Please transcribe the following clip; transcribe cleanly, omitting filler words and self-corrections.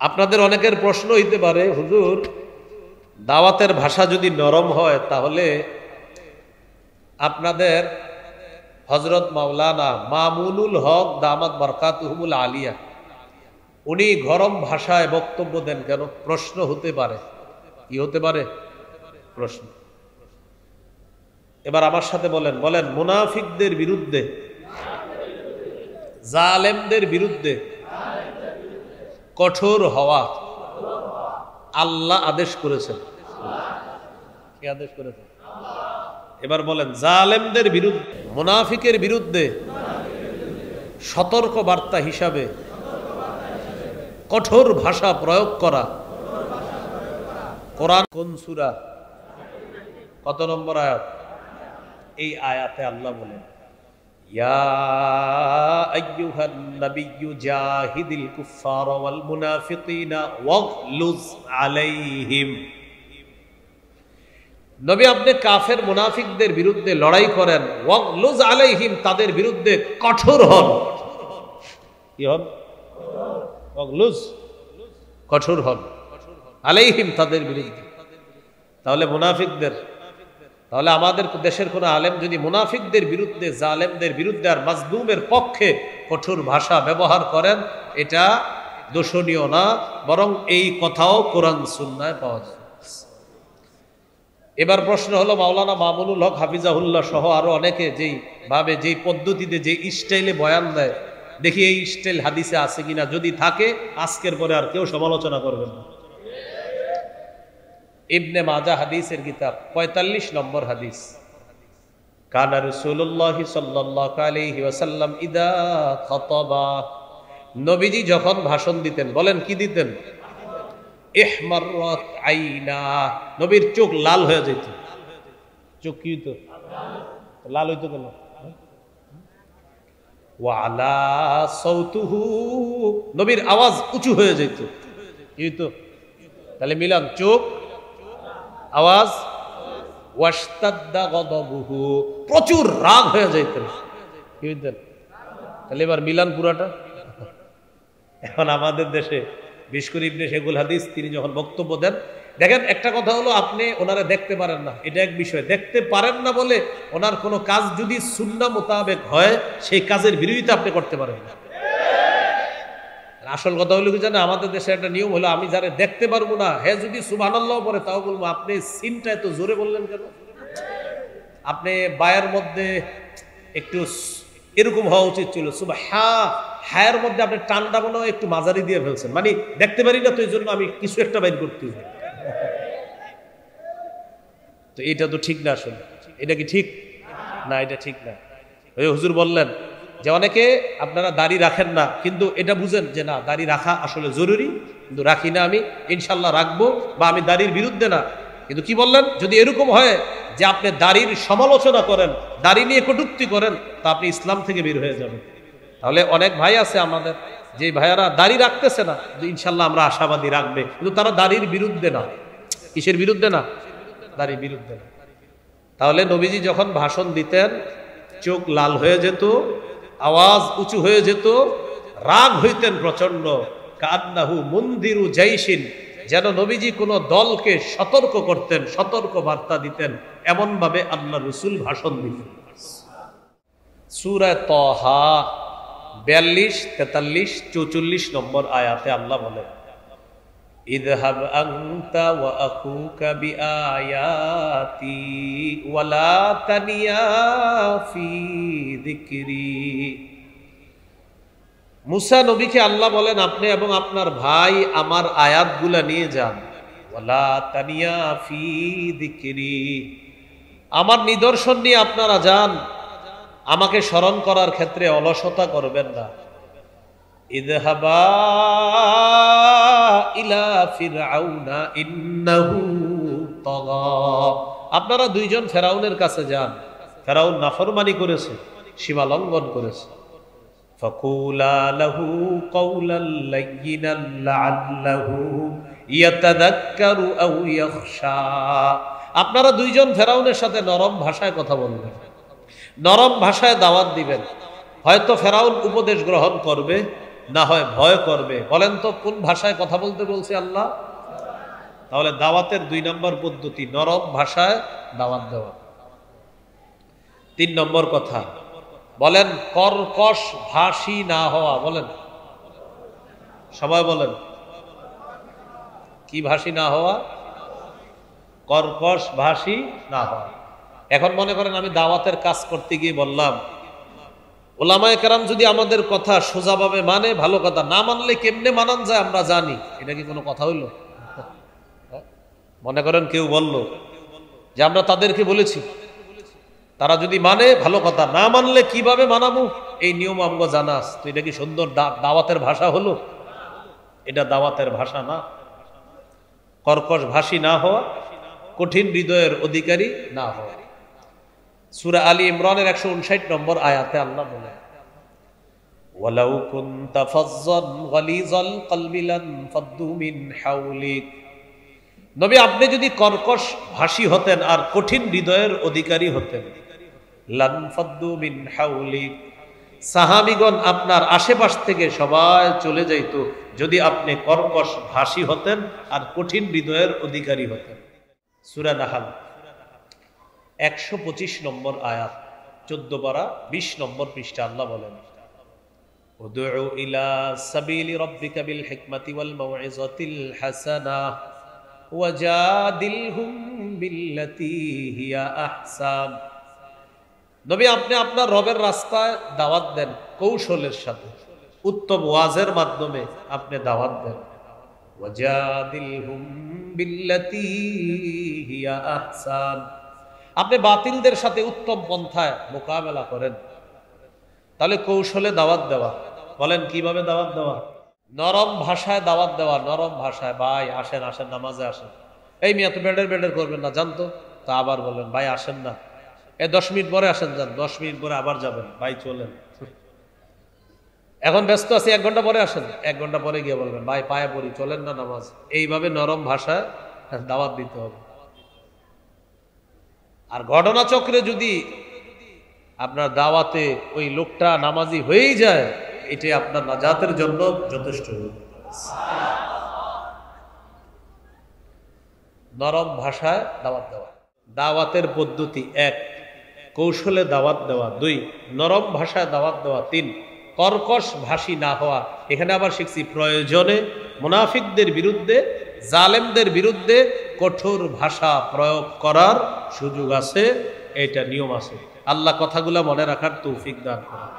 আপনাদের অনেকের প্রশ্ন হইতে পারে, হুজুর দাওয়াতের ভাষা যদি নরম হয় তাহলে আপনাদের হযরত মাওলানা মামুনুল হক দামাত বরকাতুহুল আলিয়া উনি গরম ভাষায় বক্তব্য দেন কেন? প্রশ্ন হতে পারে। কি হতে পারে? প্রশ্ন। এবার আমার সাথে বলেন, বলেন মুনাফিকদের বিরুদ্ধে, জালেমদের বিরুদ্ধে কঠোর হওয়া আল্লাহ আদেশ করেছেন। কি আদেশ করেছেন? এবার বলেন জালেমদের বিরুদ্ধে, মুনাফিকের বিরুদ্ধে সতর্ক বার্তা হিসাবে কঠোর ভাষা প্রয়োগ করা কোরআন কোন সূরা কত নম্বর আয়াত? এই আয়াতে আল্লাহ বলেন, ইয়া আইয়ুহান নাবিয়্যু জাহিদিল কুফফারা ওয়াল মুনাফিকিনা ওয়াগলুজ আলাইহিম। নবী আপনি কাফের মুনাফিকদের বিরুদ্ধে লড়াই করেন, ওয়াগলুজ আলাইহিম তাদের বিরুদ্ধে কঠোর হন। কি হন? ওয়াগলুজ, কঠোর হন, আলাইহিম তাদের বিরুদ্ধে। তাহলে মুনাফিকদের, তাহলে আমাদের দেশের কোন আলেম যদি মুনাফিকদের বিরুদ্ধে, জালেমদের বিরুদ্ধে আর মাজলুমের পক্ষে কঠোর ভাষা ব্যবহার করেন, এটা দোষণীয় না, বরং এই কথাও কোরআন সুন্নায় পাওয়া যায়। এবার প্রশ্ন হলো, মাওলানা মামুনুল হক হাফিজাহুল্লাহ সহ আরো অনেকে যেই ভাবে, যেই পদ্ধতিতে, যে স্টাইলে বয়ান দেয়, দেখি এই স্টাইল হাদিসে আছে কিনা। যদি থাকে আজকের পরে আর কেউ সমালোচনা করবেন না। ইবনে মাজাহ হাদিসের কিতাব ৪৫ নম্বর হাদিস, কানা রাসূলুল্লাহ সাল্লাল্লাহু আলাইহি ওয়াসাল্লাম ইদা খাতাবা, নবীজি যখন ভাষণ দিতেন, বলেন কি দিতেন? ইহমাররাত আইনা, নবীর চোখ লাল হয়ে যেত। চোখ কি হইতো? লাল হইতো কেন? ওয়া আলা সাউতুহু, নবীর আওয়াজ উঁচু হয়ে যেত। কি হইতো? তাহলে মিলান, চোখ, আওয়াজ, ওয়াশতাদ্দা গদাবুহু, প্রচুর রাগ হয়ে যাইতেন। কি হইতেন? তাহলে এবার মিলান পুরাটা। এখন আমাদের দেশে বিশকুর ইবনে শেখুল হাদিস তিনি যখন বক্তব্য দেন, দেখেন একটা কথা হলো, আপনি ওনারা দেখতে পারেন না, এটা এক বিষয়। দেখতে পারেন না বলে ওনার কোনো কাজ যদি সুন্নাহ মোতাবেক হয়, সেই কাজের বিরোধিতা আপনি করতে পারেন না। আসল কথা হলো কি জানে, আমাদের দেশে একটা নিয়ম হলো, আমি যারা দেখতে পারবো না, হ্যাঁ যদি সুবহানাল্লাহ পড়ে তাও বলবো, আপনি সিনটা এত জোরে বললেন কেন? আপনি বায়ের মধ্যে একটু এরকম হওয়া উচিত ছিল, হায়ের মধ্যে আপনি টানটা মনে হয় একটু মাঝারি দিয়ে ফেলছেন, মানে দেখতে পারি না তো এই জন্য আমি কিছু একটা বাইর করতে হবে। তো এটা তো ঠিক না। আসলে এটা কি ঠিক না? এটা ঠিক না। ওই হুজুর বললেন যে অনেকে আপনারা দাড়ি রাখেন না, কিন্তু এটা বুঝেন যে না, দাড়ি রাখা আসলে জরুরি, কিন্তু রাখি না, আমি ইনশাল্লাহ রাখবো, বা আমি দাড়ির বিরুদ্ধে না। কিন্তু কি বললেন, যদি এরকম হয় যে আপনি দাড়ির সমালোচনা করেন, দাড়ি নিয়ে কটূক্তি করেন, তা আপনি ইসলাম থেকে বের হয়ে যাবেন। তাহলে অনেক ভাই আছে আমাদের, যে ভাইয়ারা দাড়ি রাখতেছে না, ইনশাল্লাহ আমরা আশাবাদী রাখবে, কিন্তু তারা দাড়ির বিরুদ্ধে না। কিসের বিরুদ্ধে না? দাড়ির বিরুদ্ধে না। তাহলে নবীজি যখন ভাষণ দিতেন, চোখ লাল হয়ে যেত, আওয়াজ উঁচু হয়ে যেত, রাগ হইতেন প্রচন্ড। কান্নাহু মুনদিরু জাইশিন, যেন নবীজি কোনো দলকে সতর্ক করতেন, সতর্ক বার্তা দিতেন, এমন ভাবে আল্লাহ রাসূল ভাষণ দিতেন। সূরা তাহা ৪২, ৪৩, ৪৪ নম্বর আয়াতে আল্লাহ বলেন, ইযহাব আনতা ওয়া আখুকা বিআয়াতি ওয়া লা তানিয়া ফি যিকরি। মুসা নবীকে আল্লাহ বলেন, আপনি এবং আপনার ভাই আমার আয়াতগুলা নিয়ে যান, ওয়া লা তানিয়া ফি যিকরি, আমার নিদর্শন নিয়ে আপনারা যান, আমাকে স্মরণ করার ক্ষেত্রে অলসতা করবেন না। ইযহাবা ইলা ফিরআউনা ইন্নাহু তাগা, আপনারা দুইজন ফেরাউনের কাছে যান, ফেরাউন নাফরমানি করেছে, সীমা লঙ্ঘন করেছে। ফাকুলা লাহু কাওলাল লায়্যিনাল লাআল্লাহু ইয়াতাযাক্কারু আও ইয়াখশা, আপনারা দুইজন ফেরাউনের সাথে নরম ভাষায় কথা বলবেন, নরম ভাষায় দাওয়াত দিবেন। হয়তো ফেরাউন উপদেশ গ্রহণ করবে, না হয় ভয় করবে। বলেন তো কোন ভাষায় কথা বলতে বলছে আল্লাহ? তাহলে দাওয়াতের 2 নম্বর পদ্ধতি নরম ভাষায় দাওয়াত দেওয়া। 3 নম্বর কথা বলেন কর্কশ ভাষী না হওয়া। বলেন সবাই বলেন কি ভাষী না হওয়া? কর্কশ ভাষী না হওয়া। এখন মনে করেন আমি দাওয়াতের কাজ করতে গিয়ে বললাম, ওলামায়ে কেরাম যদি আমাদের কথা সোজাভাবে মানে ভালো কথা, না মানলে কেমনে মানান যায় আমরা জানি। এটা কি কোনো কথা হইল? মনে করেন কেউ বলল যে আমরা তাদেরকে বলেছি, তারা যদি মানে ভালো কথা, না মানলে কিভাবে মানাবো এই নিয়ম আমগো জানা আছে। তো এটা কি সুন্দর দাওয়াতের ভাষা হলো? এটা দাওয়াতের ভাষা না। কর্কশ ভাষী না হওয়া, কঠিন হৃদয়ের অধিকারী না হওয়া। সূরা আলী ইমরানের 159 নম্বর আয়াতে আল্লাহ বলেন, ওয়ালাউ কুনতা ফাজ্জান গালিজাল কলবি লান ফাদ্দু মিন হাওলিক। নবী আপনি যদি কর্কশ ভাষী হতেন আর কঠিন হৃদয়ের অধিকারী হতেন, লান ফাদ্দু মিন হাওলিক, সাহাবীগণ আপনার আশেপাশ থেকে সবাই চলে যাইত যদি আপনি কর্কশ ভাষী হতেন আর কঠিন হৃদয়ের অধিকারী হতেন। সূরা নাহাল 125 নম্বর আয়াত, 14 পারা 20 নম্বর পৃষ্ঠা আল্লাহ বলেন, উদউ ইলা সাবিলি রাব্বিকা বিল হিকমাতি ওয়াল মাউইযাতিল হাসানাহ ওয়াজাদিলহুম বিল্লাতী হিয়া আহসান। নবী আপনি আপনার রবের রাস্তায় দাওয়াত দেন কৌশলের সাথে, উত্তম ওয়াজের মাধ্যমে আপনি দাওয়াত দেন। ওয়াজাদিলহুম বিল্লাতী হিয়া আহসান, আপনি বাতিলদের সাথে উত্তম পন্থায় মোকাবেলা করেন। তাহলে কৌশলে দাওয়াত দেওয়া। বলেন কিভাবে দাওয়াত দেওয়া? নরম ভাষায় দাওয়াত দেওয়া। নরম ভাষায়, ভাই আসেন আসেন নামাজে আসেন। এই মিয়া তো বেডের করবেন না জানতো, তা আবার বলেন ভাই আসেন না, 10 মিনিট পরে আসেন, যান 10 মিনিট পরে আবার যাবেন, ভাই চলেন, এখন ব্যস্ত আছি 1 ঘন্টা পরে আসেন, 1 ঘন্টা পরে গিয়ে বলবেন ভাই পায়ে পড়ি, চলেন না নামাজ। এইভাবে নরম ভাষায় দাওয়াত দিতে হবে। আর ঘটনাচক্রে যদি আপনার দাওয়াতে ওই লোকটা নামাজি হয়েই যায়, এটাই আপনার নাজাতের জন্য যথেষ্ট। নরম ভাষায় দাওয়াত দেওয়া। দাওয়াতের পদ্ধতি 1 কৌশলে দাওয়াত দেওয়া, 2 নরম ভাষায় দাওয়াত দেওয়া, 3 কর্কশ ভাষী না হওয়া। এখানে আবার শিখছি প্রয়োজনে মুনাফিকদের বিরুদ্ধে, জালেমদের বিরুদ্ধে কঠোর ভাষা প্রয়োগ করার সুযোগ আছে, এটা নিয়ম আছে। আল্লাহ কথাগুলো মনে রাখার তৌফিক দান করেন।